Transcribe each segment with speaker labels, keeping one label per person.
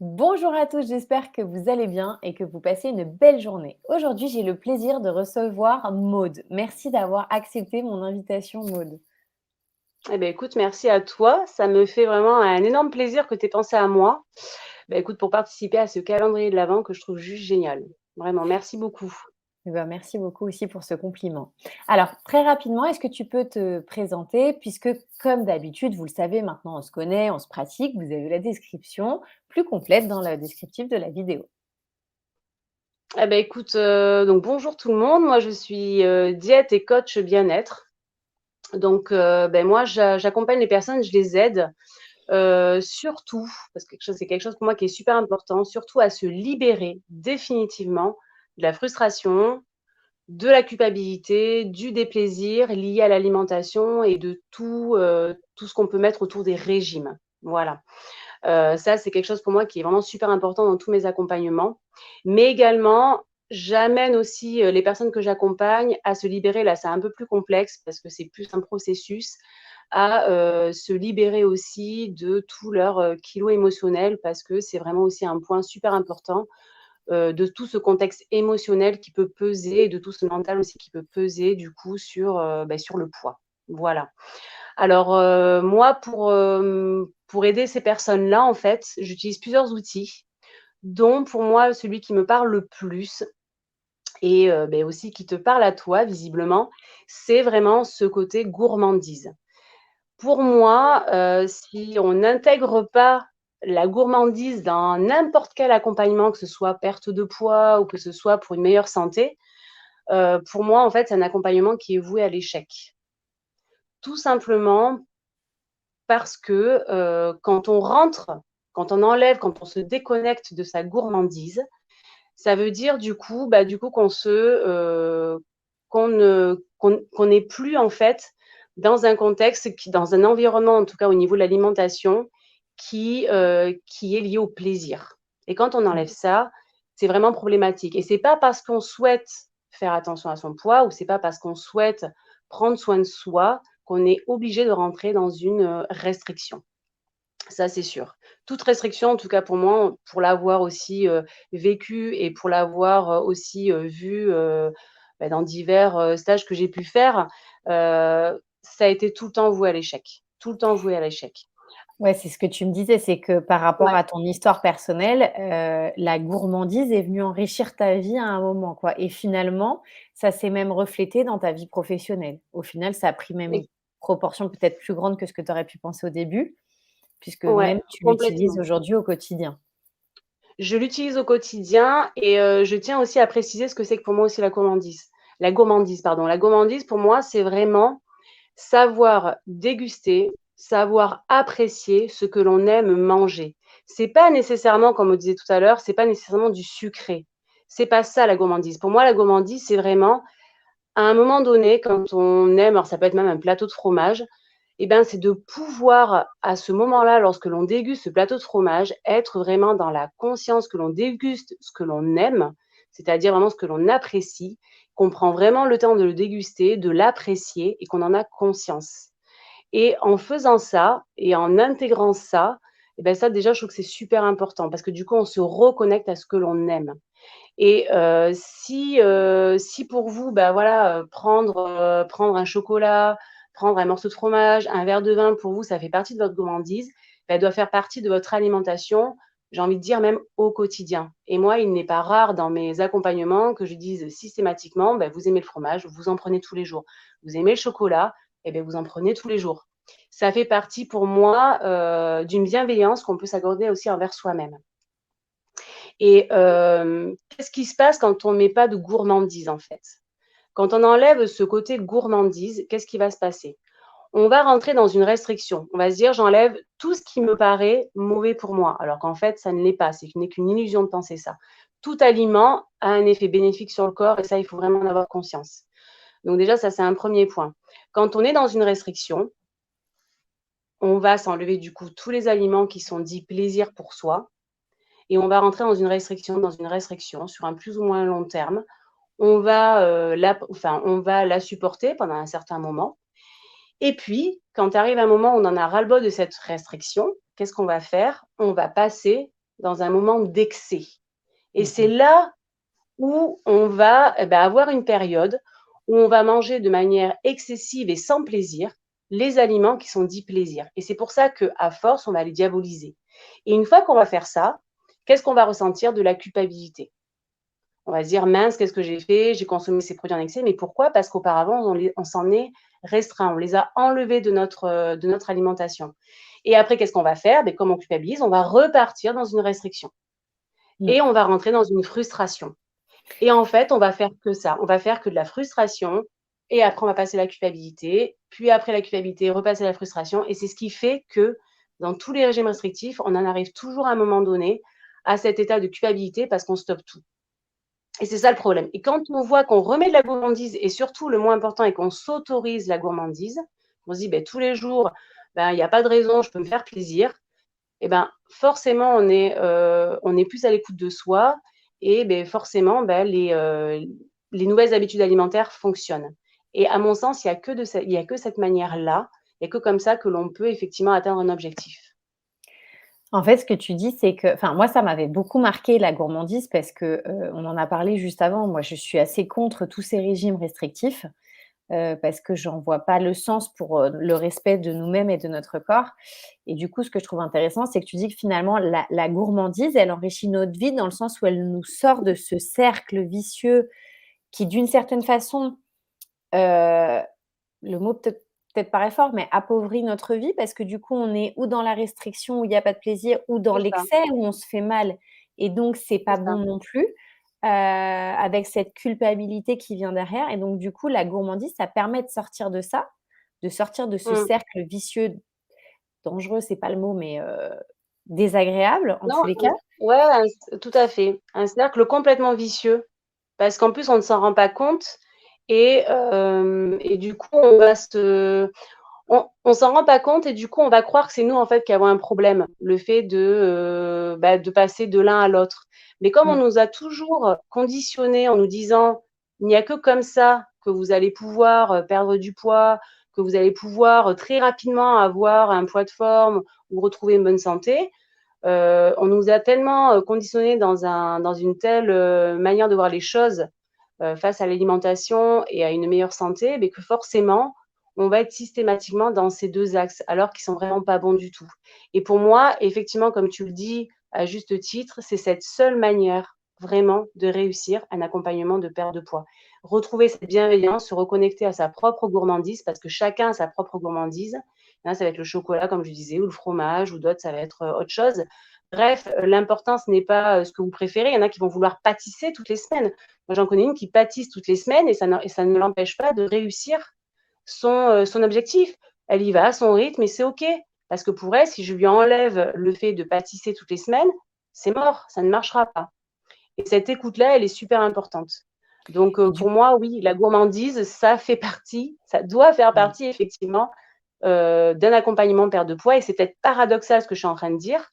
Speaker 1: Bonjour à tous, j'espère que vous allez bien et que vous passez une belle journée. Aujourd'hui, j'ai le plaisir de recevoir Maude. Merci d'avoir accepté mon invitation, Maude.
Speaker 2: Eh beh, écoute, merci à toi. Ça me fait vraiment un énorme plaisir que tu aies pensé à moi. Bah, écoute, pour participer à ce calendrier de l'Avent que je trouve juste génial. Vraiment, merci beaucoup.
Speaker 1: Eh ben, merci beaucoup aussi pour ce compliment. Alors, très rapidement, est-ce que tu peux te présenter, puisque comme d'habitude, vous le savez, maintenant on se connaît, on se pratique, vous avez la description plus complète dans le descriptif de la vidéo.
Speaker 2: Eh beh, écoute, donc bonjour tout le monde. Moi, je suis, diète et coach bien-être. Donc, moi, j'accompagne les personnes, je les aide, surtout parce que c'est quelque chose pour moi qui est super important, surtout à se libérer définitivement de la frustration, de la culpabilité, du déplaisir lié à l'alimentation et de tout ce qu'on peut mettre autour des régimes. Voilà. Ça, c'est quelque chose pour moi qui est vraiment super important dans tous mes accompagnements. Mais également, j'amène aussi, les personnes que j'accompagne à se libérer, là, c'est un peu plus complexe parce que c'est plus un processus, à, se libérer aussi de tout leur, kilos émotionnel parce que c'est vraiment aussi un point super important de tout ce contexte émotionnel qui peut peser et de tout ce mental aussi qui peut peser du coup sur, sur le poids. Voilà. Alors, moi pour aider ces personnes-là, en fait, j'utilise plusieurs outils, dont pour moi celui qui me parle le plus et aussi qui te parle à toi visiblement, c'est vraiment ce côté gourmandise. Pour moi, si on n'intègre pas la gourmandise dans n'importe quel accompagnement, que ce soit perte de poids ou que ce soit pour une meilleure santé, pour moi, en fait, c'est un accompagnement qui est voué à l'échec. Tout simplement parce que, quand on enlève, quand on se déconnecte de sa gourmandise, ça veut dire du coup qu'on n'est plus en fait dans un contexte dans un environnement, en tout cas au niveau de l'alimentation, qui est lié au plaisir. Et quand on enlève ça, c'est vraiment problématique. Et c'est pas parce qu'on souhaite faire attention à son poids ou c'est pas parce qu'on souhaite prendre soin de soi qu'on est obligé de rentrer dans une, restriction. Ça, c'est sûr. Toute restriction, en tout cas pour moi, pour l'avoir aussi, vécu et pour l'avoir, aussi, vu, dans divers, stages que j'ai pu faire, ça a été tout le temps voué à l'échec. Tout le temps voué à l'échec.
Speaker 1: Ouais, c'est ce que tu me disais, c'est que par rapport
Speaker 2: Ouais.
Speaker 1: à ton histoire personnelle, la gourmandise est venue enrichir ta vie à un moment, quoi et finalement, ça s'est même reflété dans ta vie professionnelle. Au final, ça a pris même une
Speaker 2: Et
Speaker 1: proportion peut-être plus grande que ce que tu aurais pu penser au début, puisque
Speaker 2: ouais,
Speaker 1: même tu l'utilises
Speaker 2: complètement.
Speaker 1: aujourd'hui au quotidien.
Speaker 2: Je l'utilise au quotidien et je tiens aussi à préciser ce que c'est que pour moi aussi la gourmandise. La gourmandise, pardon. La gourmandise, pour moi, c'est vraiment savoir déguster, savoir apprécier ce que l'on aime manger. C'est pas nécessairement, comme on disait tout à l'heure, c'est pas nécessairement du sucré. C'est pas ça la gourmandise. Pour moi, la gourmandise, c'est vraiment à un moment donné, quand on aime, alors ça peut être même un plateau de fromage, et ben, c'est de pouvoir, à ce moment-là, lorsque l'on déguste ce plateau de fromage, être vraiment dans la conscience que l'on déguste ce que l'on aime, c'est-à-dire vraiment ce que l'on apprécie, qu'on prend vraiment le temps de le déguster, de l'apprécier et qu'on en a conscience. Et en faisant ça et en intégrant ça, et ben ça déjà, je trouve que c'est super important parce que du coup, on se reconnecte à ce que l'on aime. Et si pour vous, bah, voilà, prendre un chocolat, prendre un morceau de fromage, un verre de vin, pour vous, ça fait partie de votre gourmandise, bah, elle doit faire partie de votre alimentation, j'ai envie de dire même au quotidien. Et moi, il n'est pas rare dans mes accompagnements que je dise systématiquement: bah, «Vous aimez le fromage, vous en prenez tous les jours. Vous aimez le chocolat, et beh, vous en prenez tous les jours». Ça fait partie pour moi, d'une bienveillance qu'on peut s'accorder aussi envers soi-même. Et qu'est-ce qui se passe quand on met pas de gourmandise, en fait? Quand on enlève ce côté gourmandise, qu'est-ce qui va se passer? On va rentrer dans une restriction. On va se dire: «J'enlève tout ce qui me paraît mauvais pour moi», alors qu'en fait, ça ne l'est pas. Ce n'est qu'une illusion de penser ça. Tout aliment a un effet bénéfique sur le corps et ça, il faut vraiment en avoir conscience. Donc déjà, ça, c'est un premier point. Quand on est dans une restriction, on va s'enlever, du coup, tous les aliments qui sont dits plaisir pour soi et on va rentrer dans une restriction sur un plus ou moins long terme. On va la supporter pendant un certain moment et puis quand arrive un moment où on en a ras-le-bol de cette restriction, qu'est-ce qu'on va faire? On va passer dans un moment d'excès. Et c'est
Speaker 1: Mmh.
Speaker 2: là où on va avoir une période où on va manger de manière excessive et sans plaisir les aliments qui sont dits plaisir. Et c'est pour ça qu'à force, on va les diaboliser. Et une fois qu'on va faire ça, qu'est-ce qu'on va ressentir? De la culpabilité. On va se dire: «Mince, qu'est-ce que j'ai fait? J'ai consommé ces produits en excès». Mais pourquoi? Parce qu'auparavant, on s'en est restreint, on les a enlevés de notre alimentation. Et après, qu'est-ce qu'on va faire? Beh, comme on culpabilise, on va repartir dans une restriction
Speaker 1: Mmh.
Speaker 2: et on va rentrer dans une frustration. Et en fait, on va faire que ça. On va faire que de la frustration et après on va passer à la culpabilité, puis après la culpabilité, repasser à la frustration et c'est ce qui fait que dans tous les régimes restrictifs, on en arrive toujours à un moment donné à cet état de culpabilité parce qu'on stoppe tout. Et c'est ça le problème. Et quand on voit qu'on remet de la gourmandise et surtout le moins important est qu'on s'autorise la gourmandise, on se dit: «Beh, tous les jours, ben, il y a pas de raison, je peux me faire plaisir», et ben, forcément on est plus à l'écoute de soi et beh, forcément, les nouvelles habitudes alimentaires fonctionnent. Et à mon sens, il y a que cette manière-là, il y a que comme ça que l'on peut effectivement atteindre un objectif.
Speaker 1: En fait, ce que tu dis, c'est que enfin, moi, ça m'avait beaucoup marqué la gourmandise parce que, on en a parlé juste avant. Moi, je suis assez contre tous ces régimes restrictifs, parce que j'en vois pas le sens pour, le respect de nous-mêmes et de notre corps et du coup, ce que je trouve intéressant, c'est que tu dis que finalement la gourmandise, elle enrichit notre vie dans le sens où elle nous sort de ce cercle vicieux qui, d'une certaine façon, heu, le mot peut-être paraît fort, mais appauvrit notre vie parce que du coup, on est ou dans la restriction où il y a pas de plaisir ou dans
Speaker 2: C'est ça,
Speaker 1: l'excès où on se fait mal et donc c'est
Speaker 2: c'est
Speaker 1: pas
Speaker 2: ça.
Speaker 1: bon non plus, avec cette culpabilité qui vient derrière et donc du coup, la gourmandise, ça permet de sortir de ça, de sortir de ce
Speaker 2: Mmh.
Speaker 1: cercle vicieux, dangereux, c'est pas le mot, mais désagréable en
Speaker 2: Non,
Speaker 1: tous les cas.
Speaker 2: ouais, tout à fait. Un cercle complètement vicieux parce qu'en plus on ne s'en rend pas compte et du coup on s'en rend pas compte et du coup, on va croire que c'est nous, en fait, qui avons un problème, le fait de passer de l'un à l'autre. Mais comme on
Speaker 1: Mmh.
Speaker 2: nous a toujours conditionnés en nous disant: «Il n'y a que comme ça que vous allez pouvoir, perdre du poids, que vous allez pouvoir, très rapidement avoir un poids de forme ou retrouver une bonne santé», on nous a tellement, conditionnés dans une telle, manière de voir les choses, face à l'alimentation et à une meilleure santé, beh, que forcément, on va être systématiquement dans ces 2 axes, alors qu'ils sont vraiment pas bons du tout. Et pour moi, effectivement, comme tu le dis à juste titre, c'est cette seule manière vraiment de réussir un accompagnement de perte de poids. Retrouver cette bienveillance, se reconnecter à sa propre gourmandise, parce que chacun a sa propre gourmandise. Il y en a, ça va être le chocolat, comme je disais, ou le fromage, ou d'autres, ça va être, autre chose. Bref, l'important, ce n'est pas, ce que vous préférez. Il y en a qui vont vouloir pâtisser toutes les semaines. Moi, j'en connais une qui pâtisse toutes les semaines et ça ne l'empêche pas de réussir son objectif. Elle y va à son rythme et c'est OK. Parce que pour elle, si je lui enlève le fait de pâtisser toutes les semaines, c'est mort, ça ne marchera pas. Et cette écoute-là, elle est super importante. Donc,
Speaker 1: Et du
Speaker 2: pour moi, oui, la gourmandise, ça doit faire
Speaker 1: mmh.
Speaker 2: partie effectivement, d'un accompagnement perte de poids et c'est peut-être paradoxal ce que je suis en train de dire,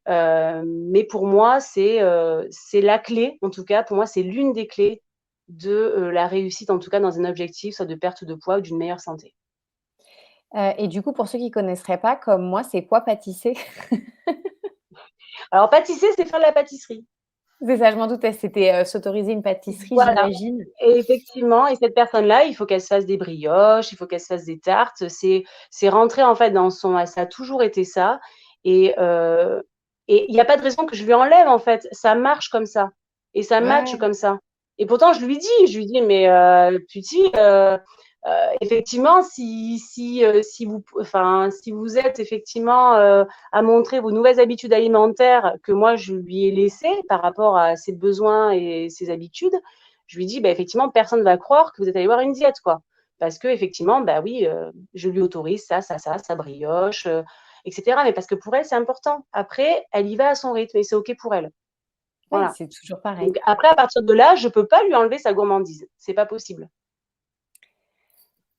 Speaker 2: mais pour moi, c'est la clé, en tout cas, pour moi, c'est l'une des clés de, la réussite, en tout cas dans un objectif, soit de perte de poids ou d'une meilleure santé.
Speaker 1: Et du coup, pour ceux qui connaisseraient pas, comme moi, c'est quoi pâtisser?
Speaker 2: Alors pâtisser, c'est faire de la pâtisserie.
Speaker 1: C'est ça, je m'en doutais, c'était, s'autoriser une pâtisserie,
Speaker 2: Voilà
Speaker 1: j'imagine.
Speaker 2: et effectivement et cette personne-là, il faut qu'elle se fasse des brioches, il faut qu'elle se fasse des tartes. C'est rentré, en fait, dans son ça a toujours été ça et heu et il y a pas de raison que je lui enlève, en fait. Ça marche comme ça et ça matche
Speaker 1: Ouais,
Speaker 2: comme ça et pourtant je lui dis: «Mais Tuti, effectivement, si vous êtes effectivement, à montrer vos nouvelles habitudes alimentaires que moi je lui ai laissées par rapport à ses besoins et ses habitudes, je lui dis: «Bah, effectivement, personne ne va croire que vous êtes allé voir une diète, quoi». Parce qu'effectivement, bah oui, je lui autorise ça, sa brioche, et cetera. Mais parce que pour elle, c'est important. Après, elle y va à son rythme et c'est OK pour elle.
Speaker 1: ouais,
Speaker 2: Voilà.
Speaker 1: c'est toujours pareil.
Speaker 2: Donc après, à partir de là, je peux pas lui enlever sa gourmandise. C'est pas possible.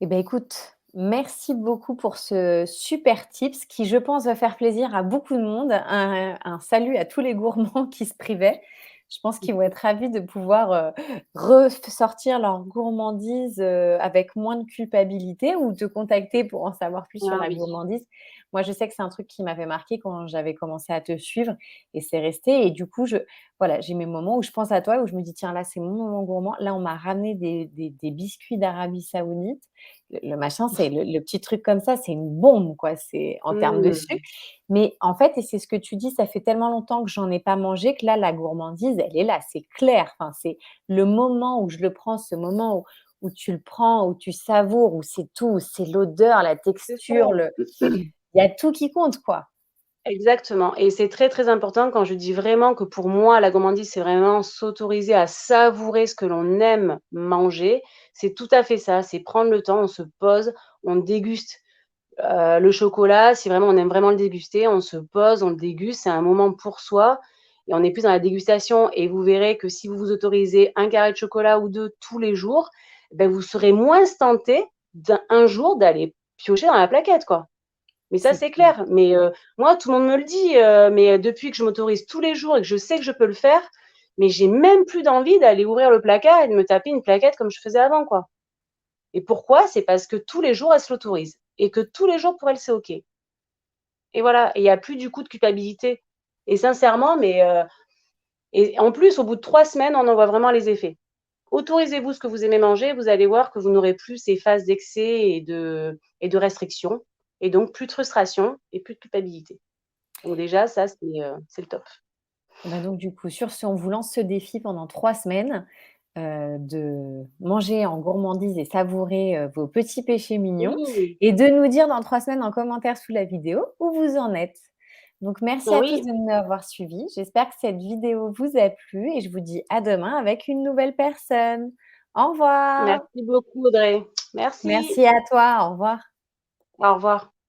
Speaker 1: Eh ben, écoute, merci beaucoup pour ce super tips qui, je pense, va faire plaisir à beaucoup de monde. Un salut à tous les gourmands qui se privaient. Je pense qu'ils vont être ravis de pouvoir, ressortir leur gourmandise, avec moins de culpabilité ou te contacter pour en savoir plus sur
Speaker 2: Ah
Speaker 1: la
Speaker 2: oui.
Speaker 1: gourmandise. Moi, je sais que c'est un truc qui m'avait marqué quand j'avais commencé à te suivre et c'est resté et du coup, voilà, j'ai mes moments où je pense à toi, où je me dis: «Tiens, là, c'est mon moment gourmand. Là, on m'a ramené des biscuits d'Arabie Saoudite». Le machin, c'est le petit truc comme ça, c'est une bombe, quoi, c'est en termes de
Speaker 2: Mmh.
Speaker 1: sucre. Mais en fait et c'est ce que tu dis, ça fait tellement longtemps que j'en ai pas mangé que là, la gourmandise, elle est là, c'est clair. Enfin, c'est le moment où je le prends, ce moment où tu le prends, où tu savoures, où c'est tout, c'est l'odeur, la
Speaker 2: C'est
Speaker 1: texture,
Speaker 2: ça.
Speaker 1: il y a tout qui compte, quoi.
Speaker 2: Exactement et c'est très, très important quand je dis vraiment que pour moi, la gourmandise, c'est vraiment s'autoriser à savourer ce que l'on aime manger. C'est tout à fait ça, c'est prendre le temps, on se pose, on déguste. Le chocolat, si vraiment on aime vraiment le déguster, on se pose, on le déguste, c'est un moment pour soi et on est plus dans la dégustation et vous verrez que si vous vous autorisez un carré de chocolat ou 2 tous les jours, vous serez moins tenté un jour d'aller piocher dans la plaquette, quoi. Mais ça,
Speaker 1: C'est
Speaker 2: c'est
Speaker 1: clair.
Speaker 2: clair. Mais moi, tout le monde me le dit, mais depuis que je m'autorise tous les jours et que je sais que je peux le faire, mais j'ai même plus d'envie d'aller ouvrir le placard et de me taper une plaquette comme je faisais avant, quoi. Et pourquoi? C'est parce que tous les jours, elle se l'autorise et que tous les jours, pour elle, c'est OK. Et voilà, et il y a plus du coup de culpabilité et sincèrement, et en plus, au bout de 3 semaines, on en voit vraiment les effets. Autorisez-vous ce que vous aimez manger, vous allez voir que vous n'aurez plus ces phases d'excès et de restriction et donc plus de frustration et plus de culpabilité. Donc déjà ça, c'est le top.
Speaker 1: Bah, donc du coup, sur ce, on vous lance ce défi pendant 3 semaines, de manger en gourmandise et savourer, vos petits péchés mignons
Speaker 2: Oui,
Speaker 1: et de nous dire dans 3 semaines en commentaire sous la vidéo où vous en êtes. Donc merci à tous
Speaker 2: oui,
Speaker 1: de nous avoir suivis. J'espère que cette vidéo vous a plu et je vous dis à demain avec une nouvelle personne. Au revoir.
Speaker 2: merci beaucoup Audrey. Merci.
Speaker 1: Merci à toi, au revoir.
Speaker 2: Au revoir.